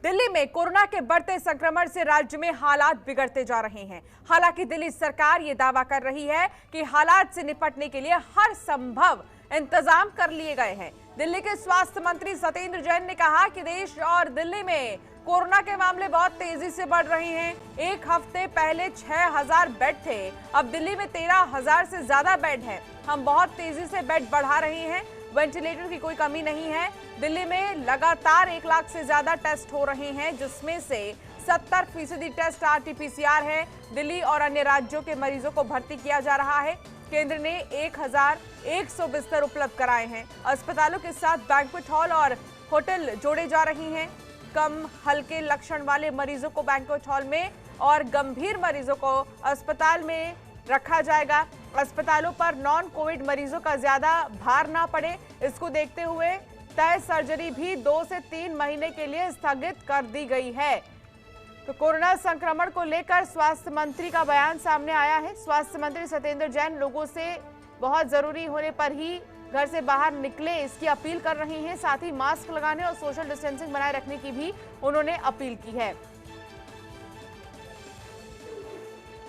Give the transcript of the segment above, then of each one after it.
दिल्ली में कोरोना के बढ़ते संक्रमण से राज्य में हालात बिगड़ते जा रहे हैं। हालांकि दिल्ली सरकार ये दावा कर रही है कि हालात से निपटने के लिए हर संभव इंतजाम कर लिए गए हैं। दिल्ली के स्वास्थ्य मंत्री सत्येंद्र जैन ने कहा कि देश और दिल्ली में कोरोना के मामले बहुत तेजी से बढ़ रहे हैं। एक हफ्ते पहले 6000 बेड थे, अब दिल्ली में 13000 से ज्यादा बेड हैं। हम बहुत तेजी से बेड बढ़ा रहे हैं, वेंटिलेटर की कोई कमी नहीं है। दिल्ली में लगातार 1 लाख से ज्यादा टेस्ट हो रहे हैं, जिसमें से 70% टेस्ट RT-PCR है। दिल्ली और अन्य राज्यों के मरीजों को भर्ती किया जा रहा है। केंद्र ने 1100 बिस्तर उपलब्ध कराए हैं। अस्पतालों के साथ बैंक्वेट हॉल और होटल जोड़े जा रहे हैं। कम हल्के लक्षण वाले मरीजों को बैंक्वेट हॉल में और गंभीर मरीजों को अस्पताल में रखा जाएगा। अस्पतालों पर नॉन कोविड मरीजों का ज्यादा भार ना पड़े, इसको देखते हुए तय सर्जरी भी 2 से 3 महीने के लिए स्थगित कर दी गई है। तो कोरोना संक्रमण को लेकर स्वास्थ्य मंत्री का बयान सामने आया है। स्वास्थ्य मंत्री सत्येंद्र जैन लोगों से बहुत जरूरी होने पर ही घर से बाहर निकले, इसकी अपील कर रही हैं। साथ ही मास्क लगाने और सोशल डिस्टेंसिंग बनाए रखने की भी उन्होंने अपील की है।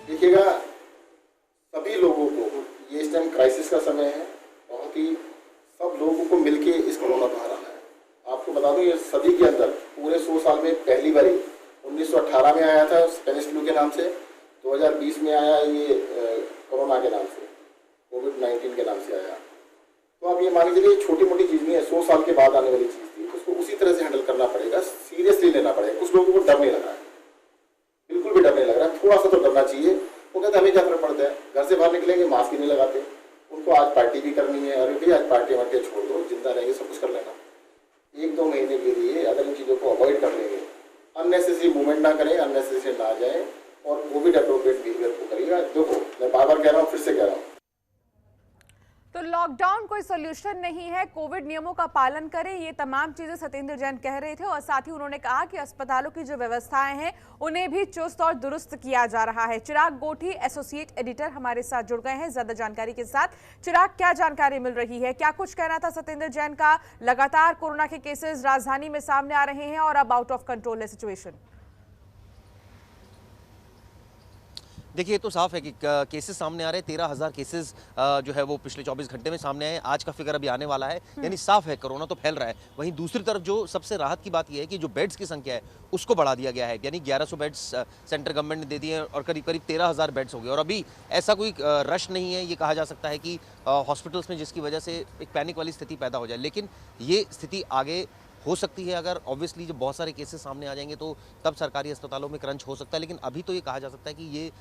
देखिएगा, सभी लोगों को ये इस टाइम क्राइसिस का समय है, बहुत ही सब लोगों को मिलके इस कोरोना को हराना है। आपको बता दूं, ये सदी के अंदर पूरे 100 साल में पहली बार 1918 में आया था स्पेनिश फ्लू के नाम से, 2020 में आया ये कोरोना के नाम से, कोविड-19 के नाम से आया। तो आप ये मान लीजिए छोटी मोटी चीज़ नहीं है, 100 साल के बाद आने वाली चीज़ थी, उसको उसी तरह से हैंडल करना पड़ेगा, सीरियसली लेना पड़ेगा। कुछ लोगों को डर नहीं लग रहा है, बिल्कुल भी डर नहीं लग रहा है, थोड़ा सा तो डरना चाहिए। वो कहते हमें क्या फर्क पड़ता है, घर से बाहर निकलेंगे मास्क ही नहीं लगाते। उनको आज पार्टी भी करनी है, अरे भैया आज पार्टी वार्टी छोड़ दो, जिंदा रहेंगे सब कुछ कर लेना। 1-2 महीने के लिए अगर इन चीज़ों को अवॉइड कर लेंगे, अननेसेसरी मूवमेंट ना करें, अननेसेसरी ना जाएं और कोविड अप्रोप्रिएट बिहेवियर को करिएगा। देखो, मैं बार बार कह रहा हूँ, फिर से कह रहा हूँ, तो लॉकडाउन कोई सोल्यूशन नहीं है, कोविड नियमों का पालन करें, ये तमाम चीजें सत्येंद्र जैन कह रहे थे। और साथ ही उन्होंने कहा कि अस्पतालों की जो व्यवस्थाएं हैं उन्हें भी चुस्त और दुरुस्त किया जा रहा है। चिराग गोठी, एसोसिएट एडिटर, हमारे साथ जुड़ गए हैं ज्यादा जानकारी के साथ। चिराग, क्या जानकारी मिल रही है, क्या कुछ कहना था सत्येंद्र जैन का? लगातार कोरोना के केसेस राजधानी में सामने आ रहे हैं और अब आउट ऑफ कंट्रोल है सिचुएशन। देखिए, ये तो साफ है कि केसेस सामने आ रहे हैं। 13,000 केसेस जो है वो पिछले 24 घंटे में सामने आए। आज का फिगर अभी आने वाला है, यानी साफ है कोरोना तो फैल रहा है। वहीं दूसरी तरफ जो सबसे राहत की बात यह है कि जो बेड्स की संख्या है उसको बढ़ा दिया गया है, यानी 1100 बेड्स सेंट्रल गवर्नमेंट ने दे दिए हैं और करीब 13,000 बेड्स हो गए। और अभी ऐसा कोई रश नहीं है, ये कहा जा सकता है कि हॉस्पिटल्स में, जिसकी वजह से एक पैनिक वाली स्थिति पैदा हो जाए। लेकिन ये स्थिति आगे हो सकती है अगर ऑब्वियसली जब बहुत सारे केसेस सामने आ जाएंगे तो तब सरकारी अस्पतालों में क्रंच हो सकता है। लेकिन अभी तो ये कहा जा सकता है कि ये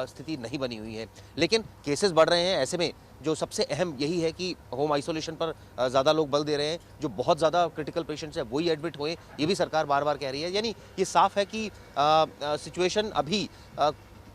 स्थिति नहीं बनी हुई है। लेकिन केसेस बढ़ रहे हैं, ऐसे में जो सबसे अहम यही है कि होम आइसोलेशन पर ज़्यादा लोग बल दे रहे हैं। जो बहुत ज़्यादा क्रिटिकल पेशेंट्स हैं वही एडमिट हुए, ये भी सरकार बार बार कह रही है। यानी ये साफ है कि सिचुएशन अभी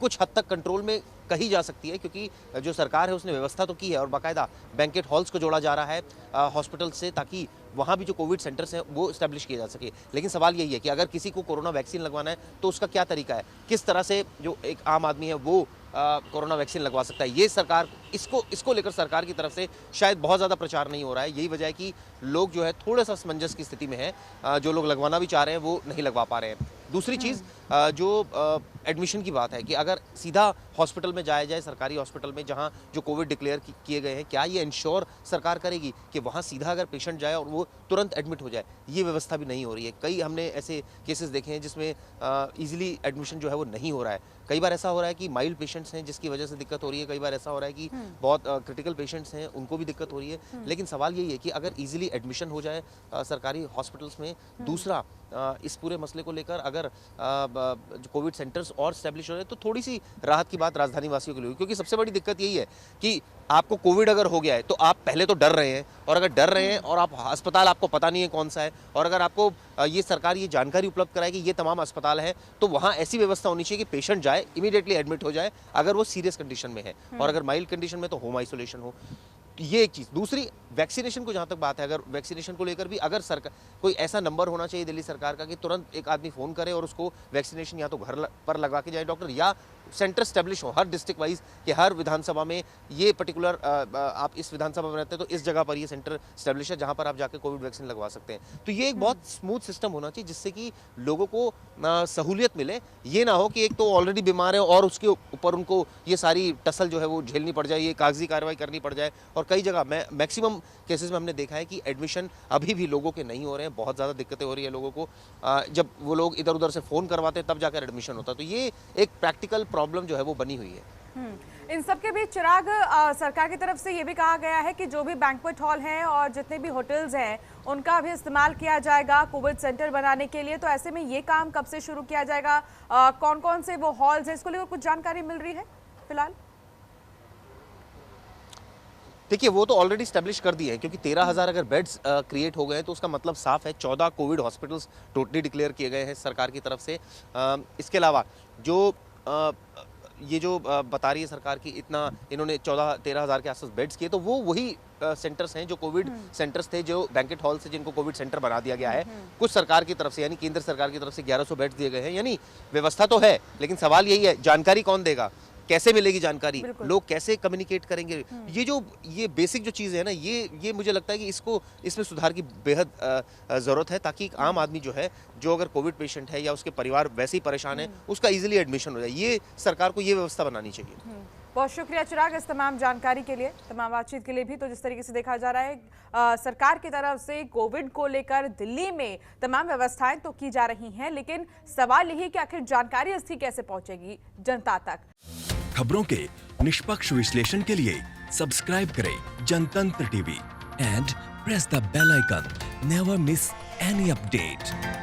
कुछ हद तक कंट्रोल में कही जा सकती है, क्योंकि जो सरकार है उसने व्यवस्था तो की है और बाकायदा बैंकेट हॉल्स को जोड़ा जा रहा है हॉस्पिटल से, ताकि वहाँ भी जो कोविड सेंटर्स हैं वो इस्टेब्लिश किए जा सके। लेकिन सवाल यही है कि अगर किसी को कोरोना वैक्सीन लगवाना है तो उसका क्या तरीका है, किस तरह से जो एक आम आदमी है वो कोरोना वैक्सीन लगवा सकता है। ये सरकार इसको लेकर सरकार की तरफ से शायद बहुत ज़्यादा प्रचार नहीं हो रहा है। यही वजह है कि लोग जो है थोड़ा सा असमंजस की स्थिति में है, जो लोग लगवाना भी चाह रहे हैं वो नहीं लगवा पा रहे हैं। दूसरी चीज़ जो एडमिशन की बात है कि अगर सीधा हॉस्पिटल में जाया जाए, सरकारी हॉस्पिटल में जहां जो कोविड डिक्लेयर किए गए हैं, क्या ये इंश्योर सरकार करेगी कि वहां सीधा अगर पेशेंट जाए और वो तुरंत एडमिट हो जाए? ये व्यवस्था भी नहीं हो रही है। कई हमने ऐसे केसेस देखे हैं जिसमें ईजिली एडमिशन जो है वो नहीं हो रहा है। कई बार ऐसा हो रहा है कि माइल्ड पेशेंट्स हैं जिसकी वजह से दिक्कत हो रही है, कई बार ऐसा हो रहा है कि बहुत क्रिटिकल पेशेंट्स हैं उनको भी दिक्कत हो रही है। लेकिन सवाल यही है कि अगर ईजिली एडमिशन हो जाए सरकारी हॉस्पिटल्स में, दूसरा इस पूरे मसले को लेकर अगर जो कोविड सेंटर्स और स्टैब्लिश हो रहे तो थोड़ी सी राहत की बात राजधानी वासियों के लिए होगी। क्योंकि सबसे बड़ी दिक्कत यही है कि आपको कोविड अगर हो गया है तो आप पहले तो डर रहे हैं, और अगर डर रहे हैं और आप अस्पताल आपको पता नहीं है कौन सा है, और अगर आपको ये सरकार ये जानकारी उपलब्ध कराए कि ये तमाम अस्पताल है, तो वहाँ ऐसी व्यवस्था होनी चाहिए कि पेशेंट जाए, इमीडिएटली एडमिट हो जाए अगर वो सीरियस कंडीशन में है, और अगर माइल्ड कंडीशन में तो होम आइसोलेशन हो। ये एक चीज़। दूसरी, वैक्सीनेशन को जहाँ तक बात है, अगर वैक्सीनेशन को लेकर भी अगर सरकार कोई ऐसा नंबर होना चाहिए दिल्ली सरकार का कि तुरंत एक आदमी फ़ोन करे और उसको वैक्सीनेशन या तो घर पर लगवा के जाए डॉक्टर, या सेंटर स्टैब्लिश हो हर डिस्ट्रिक्ट वाइज कि हर विधानसभा में ये पर्टिकुलर आप इस विधानसभा में रहते हैं तो इस जगह पर ये सेंटर स्टैब्लिश है जहाँ पर आप जाकर कोविड वैक्सीन लगवा सकते हैं। तो ये एक बहुत स्मूथ सिस्टम होना चाहिए जिससे कि लोगों को सहूलियत मिले। ये ना हो कि एक तो ऑलरेडी बीमार है और उसके ऊपर उनको ये सारी टसल जो है वो झेलनी पड़ जाए, ये कागजी कार्रवाई करनी पड़ जाए। और कई जगह मैक्सिमम केसेस में हमने देखा है कि एडमिशन अभी भी लोगों के नहीं हो रहे हैं, बहुत ज़्यादा दिक्कतें हो रही है लोगों को। जब वो लोग इधर उधर से फ़ोन करवाते हैं तब जाकर एडमिशन होता है। तो ये एक प्रैक्टिकल प्रॉब्लम जो है वो बनी हुई है। इन सब के बीच चिराग, सरकार की तरफ से ये भी कहा गया है कि जो भी बैंक्वेट हॉल हैं और जितने भी होटल्स हैं उनका भी इस्तेमाल किया जाएगा कोविड सेंटर बनाने के लिए। तो ऐसे में ये काम कब से शुरू किया जाएगा, कौन कौन से वो हॉल्स हैं, इसको लेकर कुछ जानकारी मिल रही है फिलहाल? देखिए वो तो ऑलरेडी स्टैब्लिश कर दिए हैं, क्योंकि 13,000 अगर बेड्स क्रिएट हो गए हैं तो उसका मतलब साफ है 14 कोविड हॉस्पिटल्स टोटली डिक्लेयर किए गए हैं सरकार की तरफ से। इसके अलावा जो ये जो बता रही है सरकार की इतना इन्होंने 14-13,000 के आसपास बेड्स किए, तो वो वही सेंटर्स हैं जो कोविड सेंटर्स थे, जो बैंकेट हॉल से जिनको कोविड सेंटर बना दिया गया है। कुछ सरकार की तरफ से यानी केंद्र सरकार की तरफ से 1100 बेड्स दिए गए हैं। यानी व्यवस्था तो है, लेकिन सवाल यही है जानकारी कौन देगा, कैसे मिलेगी जानकारी, लोग कैसे कम्युनिकेट करेंगे। ये बेसिक जो चीज़ है ना, ये मुझे लगता है कि इसमें सुधार की बेहद ज़रूरत है, ताकि एक आम आदमी जो है, जो अगर कोविड पेशेंट है या उसके परिवार वैसे ही परेशान है, उसका इजीली एडमिशन हो जाए। ये सरकार को ये व्यवस्था बनानी चाहिए। बहुत शुक्रिया चिराग इस तमाम जानकारी के लिए, तमाम बातचीत के लिए भी। तो जिस तरीके से देखा जा रहा है सरकार की तरफ से कोविड को लेकर दिल्ली में तमाम व्यवस्थाएं तो की जा रही हैं, लेकिन सवाल यही कि आखिर जानकारी इसकी कैसे पहुंचेगी जनता तक। खबरों के निष्पक्ष विश्लेषण के लिए सब्सक्राइब करें Janatantra TV and press the bell icon. Never miss any update.